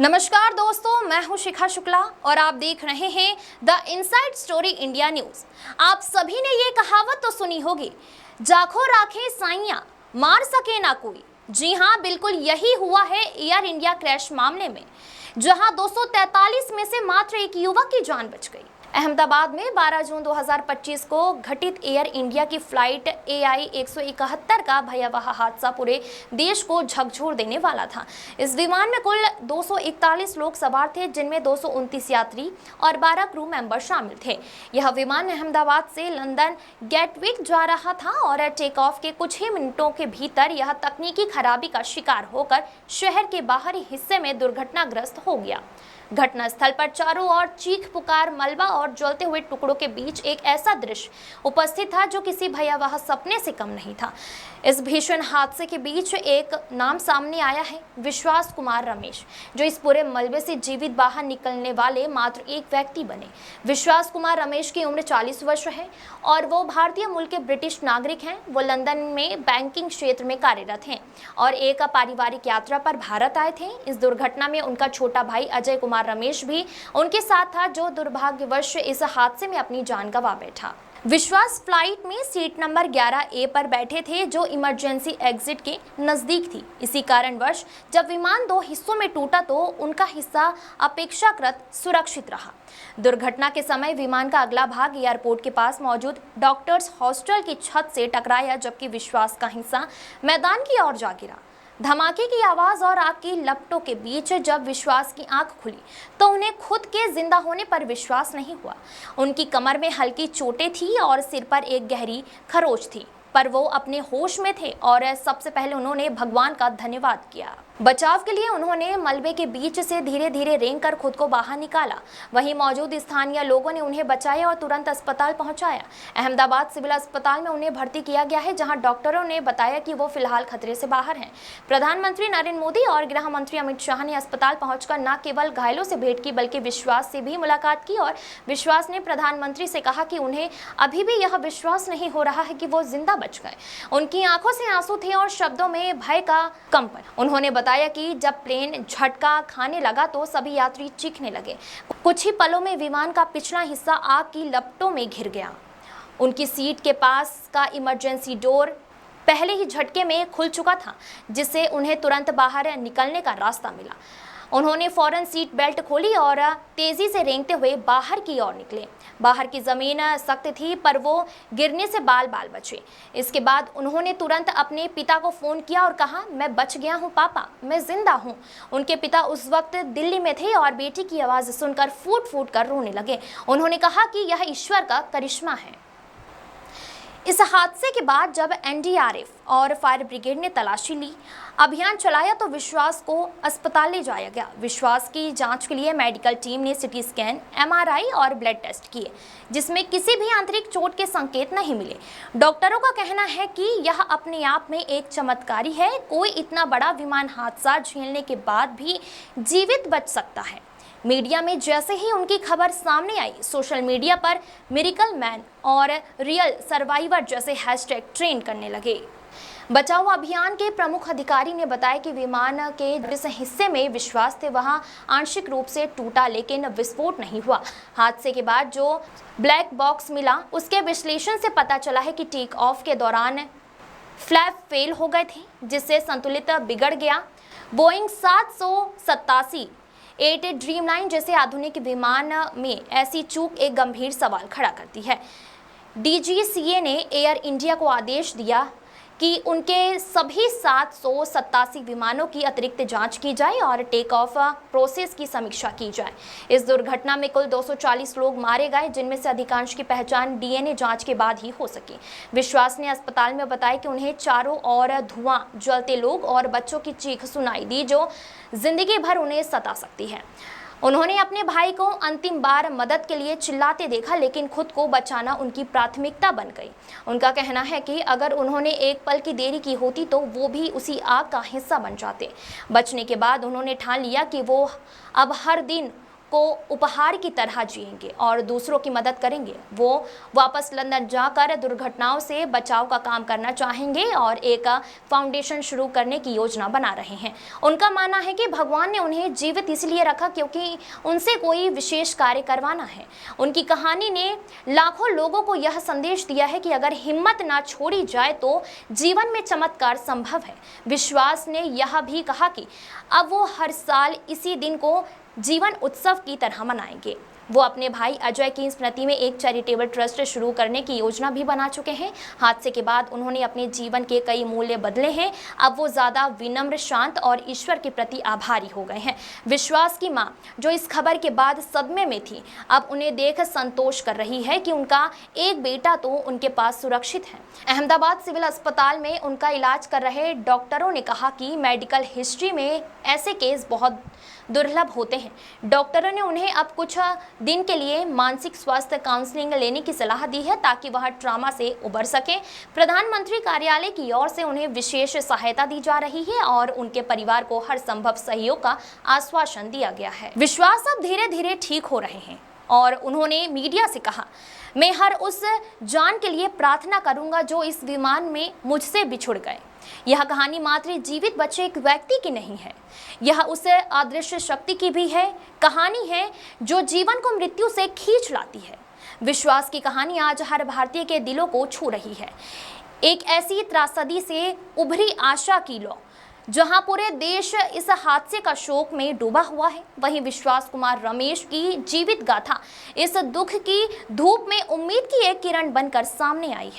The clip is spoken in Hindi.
नमस्कार दोस्तों, मैं हूं शिखा शुक्ला और आप देख रहे हैं the inside story India news. आप सभी ने ये कहावत तो सुनी होगी, जाखो राखे साइयां मार सके ना कोई। जी हां, बिल्कुल यही हुआ है एयर इंडिया क्रैश मामले में, जहां 243 में से मात्र एक युवक की जान बच गई। अहमदाबाद में 12 जून 2025 को घटित एयर इंडिया की फ्लाइट AI 171 का भयावह हादसा पूरे देश को झकझोर देने वाला था। इस विमान में कुल 241 लोग सवार थे, जिनमें 229 यात्री और 12 क्रू मेंबर शामिल थे। यह विमान अहमदाबाद से लंदन गेटविक जा रहा था और टेक ऑफ के कुछ ही मिनटों के भीतर यह तकनीकी खराबी का शिकार होकर शहर के बाहरी हिस्से में दुर्घटनाग्रस्त हो गया। घटनास्थल पर चारों ओर चीख पुकार, मलबा और जलते हुए टुकड़ों के बीच एक ऐसा दृश्य उपस्थित था जो किसी भयावह सपने से कम नहीं था। इस भीषण हादसे के बीच एक नाम सामने आया है, विश्वास कुमार रमेश, जो इस पूरे मलबे से जीवित बाहर निकलने वाले मात्र एक व्यक्ति बने। विश्वास कुमार रमेश की उम्र 40 वर्ष है और वो भारतीय मूल के ब्रिटिश नागरिक हैं। वो लंदन में बैंकिंग क्षेत्र में कार्यरत हैं और एक पारिवारिक यात्रा पर भारत आए थे। इस दुर्घटना में उनका छोटा भाई अजय कुमार रमेश भी उनके साथ था, जो दुर्भाग्यवश इस हादसे में अपनी जान गंवा बैठा। विश्वास फ्लाइट में सीट नंबर 11A पर बैठे थे, जो इमरजेंसी एग्जिट के नजदीक थी। इसी कारणवश जब विमान दो हिस्सों में टूटा तो उनका हिस्सा अपेक्षाकृत सुरक्षित रहा। दुर्घटना के समय विमान का अगला भाग एयरपोर्ट के पास मौजूद डॉक्टर्स हॉस्टल की छत से टकराया, जबकि विश्वास का हिस्सा मैदान की ओर जा गिरा। धमाके की आवाज और आग की लपटों के बीच जब विश्वास की आंख खुली तो उन्हें खुद के जिंदा होने पर विश्वास नहीं हुआ। उनकी कमर में हल्की चोटें थी और सिर पर एक गहरी खरोंच थी, पर वो अपने होश में थे और सबसे पहले उन्होंने भगवान का धन्यवाद किया। बचाव के लिए उन्होंने मलबे के बीच से धीरे धीरे रेंगकर खुद को बाहर निकाला। वहीं मौजूद स्थानीय लोगों ने उन्हें बचाया और तुरंत अस्पताल पहुंचाया। अहमदाबाद सिविल अस्पताल में उन्हें भर्ती किया गया है, जहां डॉक्टरों ने बताया कि वो फिलहाल खतरे से बाहर हैं। प्रधानमंत्री नरेंद्र मोदी और गृह मंत्री अमित शाह ने अस्पताल पहुंचकर न केवल घायलों से भेंट की, बल्कि विश्वास से भी मुलाकात की और विश्वास ने प्रधानमंत्री से कहा कि उन्हें अभी भी यह विश्वास नहीं हो रहा है कि वो जिंदा बच गए। उनकी आंखों से आंसू थे और शब्दों में भय का कंपन। उन्होंने बताया कि जब प्लेन झटका खाने लगा तो सभी यात्री चीखने लगे। कुछ ही पलों में विमान का पिछला हिस्सा आग की लपटों में घिर गया। उनकी सीट के पास का इमरजेंसी डोर पहले ही झटके में खुल चुका था, जिससे उन्हें तुरंत बाहर निकलने का रास्ता मिला। उन्होंने फौरन सीट बेल्ट खोली और तेजी से रेंगते हुए बाहर की ओर निकले। बाहर की जमीन सख्त थी, पर वो गिरने से बाल बाल बचे। इसके बाद उन्होंने तुरंत अपने पिता को फोन किया और कहा, मैं बच गया हूँ पापा, मैं जिंदा हूँ। उनके पिता उस वक्त दिल्ली में थे और बेटी की आवाज़ सुनकर फूट फूट कर रोने लगे। उन्होंने कहा कि यह ईश्वर का करिश्मा है। इस हादसे के बाद जब NDRF और फायर ब्रिगेड ने तलाशी ली, अभियान चलाया, तो विश्वास को अस्पताल ले जाया गया। विश्वास की जांच के लिए मेडिकल टीम ने CT स्कैन, MRI और ब्लड टेस्ट किए, जिसमें किसी भी आंतरिक चोट के संकेत नहीं मिले। डॉक्टरों का कहना है कि यह अपने आप में एक चमत्कारी है। कोई इतना बड़ा विमान हादसा झेलने के बाद भी जीवित बच सकता है। मीडिया में जैसे ही उनकी खबर सामने आई, सोशल मीडिया पर मिरेकल मैन और रियल सर्वाइवर जैसे हैशटैग ट्रेंड करने लगे। बचाव अभियान के प्रमुख अधिकारी ने बताया कि विमान के जिस हिस्से में विश्वास थे वहां आंशिक रूप से टूटा, लेकिन विस्फोट नहीं हुआ। हादसे के बाद जो ब्लैक बॉक्स मिला, उसके विश्लेषण से पता चला है कि टेक ऑफ के दौरान फ्लैप फेल हो गए थे, जिससे संतुलित बिगड़ गया। बोइंग 787 8 ड्रीमलाइन जैसे आधुनिक विमान में ऐसी चूक एक गंभीर सवाल खड़ा करती है। DGCA ने एयर इंडिया को आदेश दिया कि उनके सभी 787 विमानों की अतिरिक्त जांच की जाए और टेक ऑफ प्रोसेस की समीक्षा की जाए। इस दुर्घटना में कुल 240 लोग मारे गए, जिनमें से अधिकांश की पहचान DNA जांच के बाद ही हो सकी। विश्वास ने अस्पताल में बताया कि उन्हें चारों ओर धुआं, जलते लोग और बच्चों की चीख सुनाई दी, जो जिंदगी भर उन्हें सता सकती है। उन्होंने अपने भाई को अंतिम बार मदद के लिए चिल्लाते देखा, लेकिन खुद को बचाना उनकी प्राथमिकता बन गई। उनका कहना है कि अगर उन्होंने एक पल की देरी की होती तो वो भी उसी आग का हिस्सा बन जाते। बचने के बाद उन्होंने ठान लिया कि वो अब हर दिन को उपहार की तरह जिएंगे और दूसरों की मदद करेंगे। वो वापस लंदन जाकर दुर्घटनाओं से बचाव का काम करना चाहेंगे और एक फाउंडेशन शुरू करने की योजना बना रहे हैं। उनका मानना है कि भगवान ने उन्हें जीवित इसलिए रखा क्योंकि उनसे कोई विशेष कार्य करवाना है। उनकी कहानी ने लाखों लोगों को यह संदेश दिया है कि अगर हिम्मत ना छोड़ी जाए तो जीवन में चमत्कार संभव है। विश्वास ने यह भी कहा कि अब वो हर साल इसी दिन को जीवन उत्सव की तरह मनाएंगे। वो अपने भाई अजय की स्मृति में एक चैरिटेबल ट्रस्ट शुरू करने की योजना भी बना चुके हैं। हादसे के बाद उन्होंने अपने जीवन के कई मूल्य बदले हैं। अब वो ज़्यादा विनम्र, शांत और ईश्वर के प्रति आभारी हो गए हैं। विश्वास की मां, जो इस खबर के बाद सदमे में थी, अब उन्हें देख संतोष कर रही है कि उनका एक बेटा तो उनके पास सुरक्षित है। अहमदाबाद सिविल अस्पताल में उनका इलाज कर रहे डॉक्टरों ने कहा कि मेडिकल हिस्ट्री में ऐसे केस बहुत दुर्लभ होते हैं। डॉक्टरों ने उन्हें अब कुछ दिन के लिए मानसिक स्वास्थ्य काउंसलिंग लेने की सलाह दी है ताकि वह ट्रॉमा से उबर सके। प्रधानमंत्री कार्यालय की ओर से उन्हें विशेष सहायता दी जा रही है और उनके परिवार को हर संभव सहयोग का आश्वासन दिया गया है। विश्वास अब धीरे धीरे ठीक हो रहे हैं और उन्होंने मीडिया से कहा, मैं हर उस जान के लिए प्रार्थना करूंगा जो इस विमान में मुझसे बिछुड़ गए। यह कहानी मात्र जीवित बचे एक व्यक्ति की नहीं है, यह उस अदृश्य शक्ति की भी है। कहानी है जो जीवन को मृत्यु से खींच लाती है। विश्वास की कहानी आज हर भारतीय के दिलों को छू रही है। एक ऐसी त्रासदी से उभरी आशा की लौ जहां पूरे देश इस हादसे का शोक में डूबा हुआ है, वहीं विश्वास कुमार रमेश की जीवित गाथा इस दुख की धूप में उम्मीद की एक किरण बनकर सामने आई है।